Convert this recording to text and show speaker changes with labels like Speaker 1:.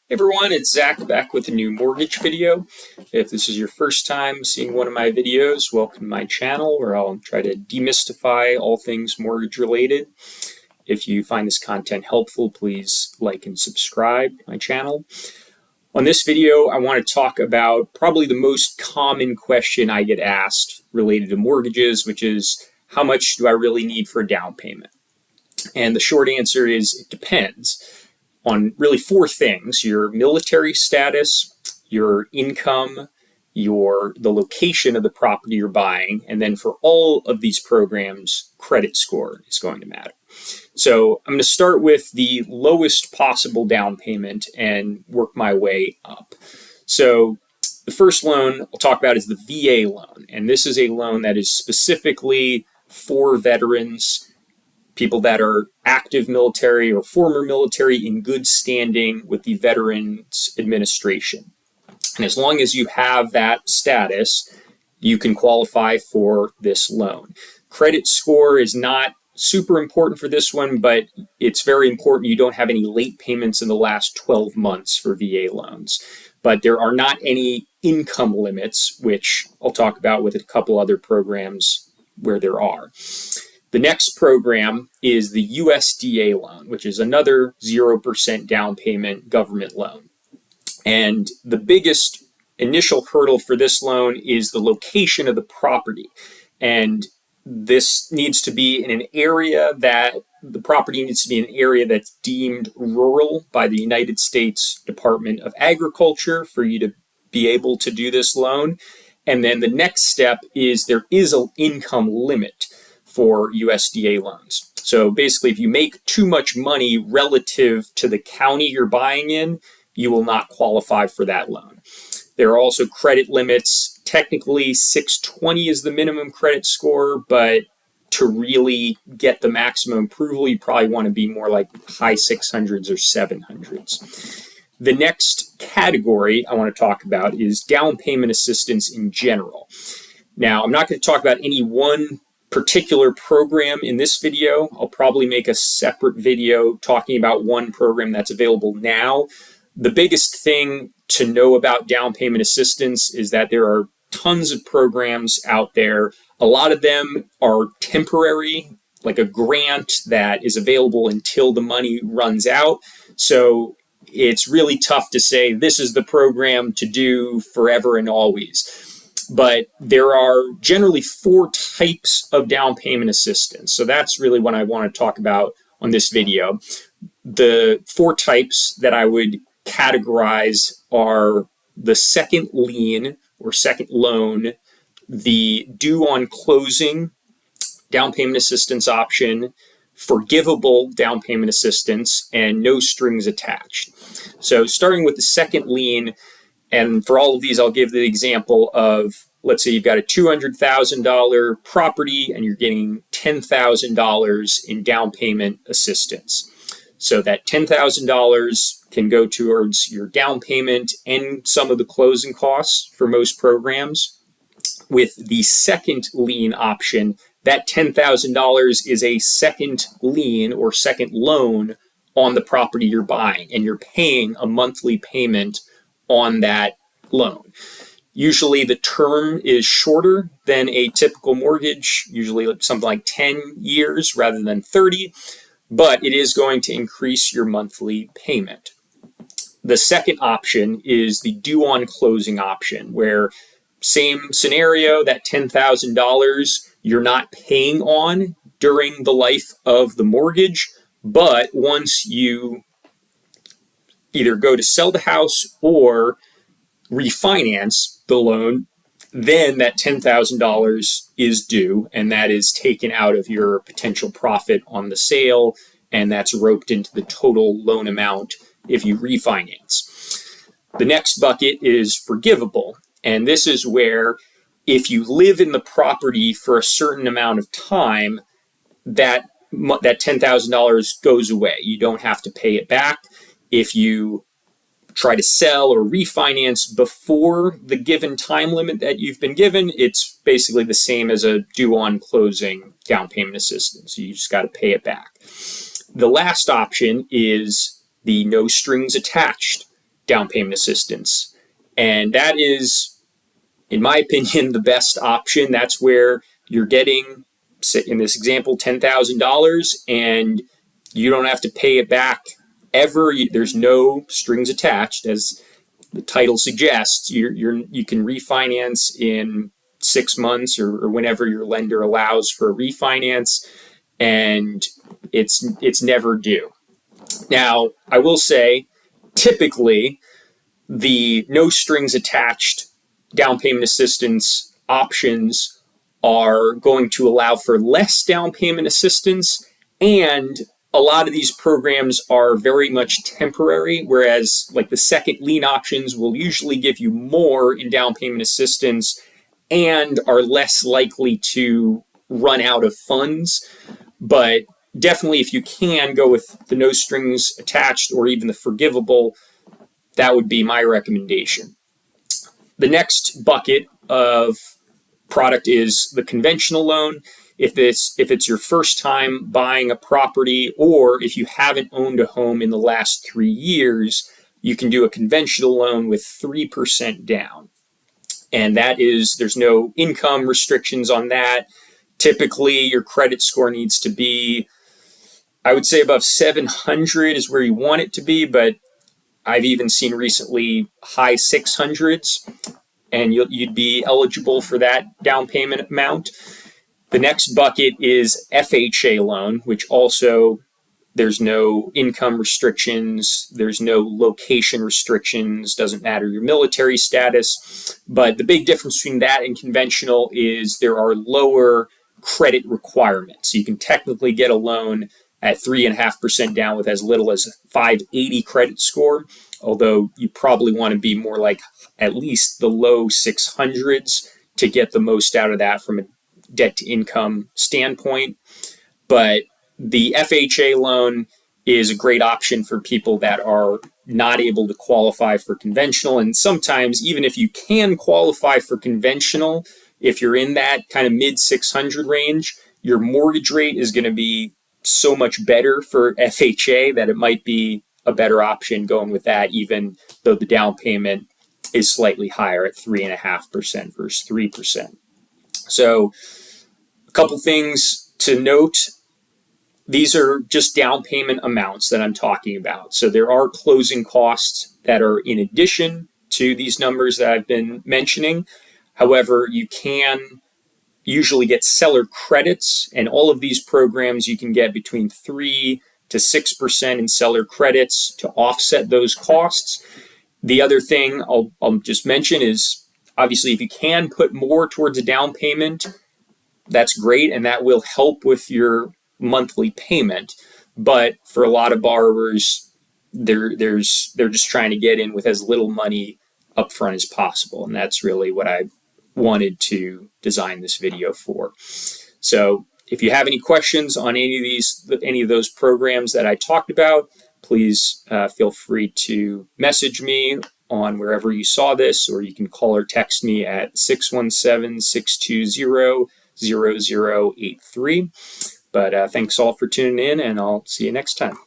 Speaker 1: Hey everyone, it's Zach back with a new mortgage video. If this is your first time seeing one of my videos, welcome to my channel where I'll try to demystify all things mortgage related. If you find this content helpful, please like and subscribe to my channel. On this video, I want to talk about probably the most common question I get asked related to mortgages, which is how much do I really need for a down payment? And the short answer is it depends on really four things: your military status, your income, the location of the property you're buying, and then for all of these programs, credit score is going to matter. So I'm going to start with the lowest possible down payment and work my way up. So the first loan I'll talk about is the VA loan, and this is a loan that is specifically for veterans, people that are active military or former military in good standing with the Veterans Administration. And as long as you have that status, you can qualify for this loan. Credit score is not super important for this one, but it's very important you don't have any late payments in the last 12 months for VA loans. But there are not any income limits, which I'll talk about with a couple other programs where there are. The next program is the USDA loan, which is another 0% down payment government loan. And the biggest initial hurdle for this loan is the location of the property. And this needs to be in an area the property needs to be in an area that's deemed rural by the United States Department of Agriculture for you to be able to do this loan. And then the next step is there is an income limit for USDA loans. So basically, if you make too much money relative to the county you're buying in, you will not qualify for that loan. There are also credit limits. Technically, 620 is the minimum credit score, but to really get the maximum approval, you probably want to be more like high 600s or 700s. The next category I want to talk about is down payment assistance in general. Now, I'm not going to talk about any one particular program in this video. I'll probably make a separate video talking about one program that's available now. The biggest thing to know about down payment assistance is that there are tons of programs out there. A lot of them are temporary, like a grant that is available until the money runs out. So it's really tough to say this is the program to do forever and always. But there are generally four types of down payment assistance. So that's really what I want to talk about on this video. The four types that I would categorize are the second lien or second loan, the due on closing down payment assistance option, forgivable down payment assistance, and no strings attached. So starting with the second lien, and for all of these, I'll give the example of, let's say you've got a $200,000 property and you're getting $10,000 in down payment assistance. So that $10,000 can go towards your down payment and some of the closing costs for most programs. With the second lien option, that $10,000 is a second lien or second loan on the property you're buying, and you're paying a monthly payment on that loan. Usually the term is shorter than a typical mortgage, usually something like 10 years rather than 30, but it is going to increase your monthly payment. The second option is the due on closing option, where same scenario, that $10,000 you're not paying on during the life of the mortgage, but once you either go to sell the house or refinance the loan, then that $10,000 is due, and that is taken out of your potential profit on the sale, and that's roped into the total loan amount if you refinance. The next bucket is forgivable, and this is where if you live in the property for a certain amount of time, that $10,000 goes away. You don't have to pay it back. If you try to sell or refinance before the given time limit that you've been given, it's basically the same as a due on closing down payment assistance. You just got to pay it back. The last option is the no strings attached down payment assistance. And that is, in my opinion, the best option. That's where you're getting, in this example, $10,000, and you don't have to pay it back ever. There's no strings attached, as the title suggests. You can refinance in 6 months or whenever your lender allows for a refinance, and it's never due. Now, I will say, typically, the no strings attached down payment assistance options are going to allow for less down payment assistance, and a lot of these programs are very much temporary, whereas like the second lien options will usually give you more in down payment assistance and are less likely to run out of funds. But definitely, if you can go with the no strings attached or even the forgivable, that would be my recommendation. The next bucket of product is the conventional loan. If it's your first time buying a property, or if you haven't owned a home in the last 3 years, you can do a conventional loan with 3% down. And that is, there's no income restrictions on that. Typically, your credit score needs to be, I would say, above 700 is where you want it to be, but I've even seen recently high 600s, and you'd be eligible for that down payment amount. The next bucket is FHA loan, which also, there's no income restrictions, there's no location restrictions, doesn't matter your military status. But the big difference between that and conventional is there are lower credit requirements. You can technically get a loan at 3.5% down with as little as 580 credit score, although you probably want to be more like at least the low 600s to get the most out of that from a debt to income standpoint. But the FHA loan is a great option for people that are not able to qualify for conventional. And sometimes, even if you can qualify for conventional, if you're in that kind of mid 600 range, your mortgage rate is going to be so much better for FHA that it might be a better option going with that, even though the down payment is slightly higher at 3.5% versus 3%. So a couple things to note. These are just down payment amounts that I'm talking about. So there are closing costs that are in addition to these numbers that I've been mentioning. However, you can usually get seller credits, and all of these programs you can get between 3 to 6% in seller credits to offset those costs. The other thing I'll just mention is, obviously, if you can put more towards a down payment, that's great, and that will help with your monthly payment. But for a lot of borrowers, they're just trying to get in with as little money upfront as possible, and that's really what I wanted to design this video for. So if you have any questions on any of those programs that I talked about, please feel free to message me on wherever you saw this, or you can call or text me at 617-620-0083. But thanks all for tuning in, and I'll see you next time.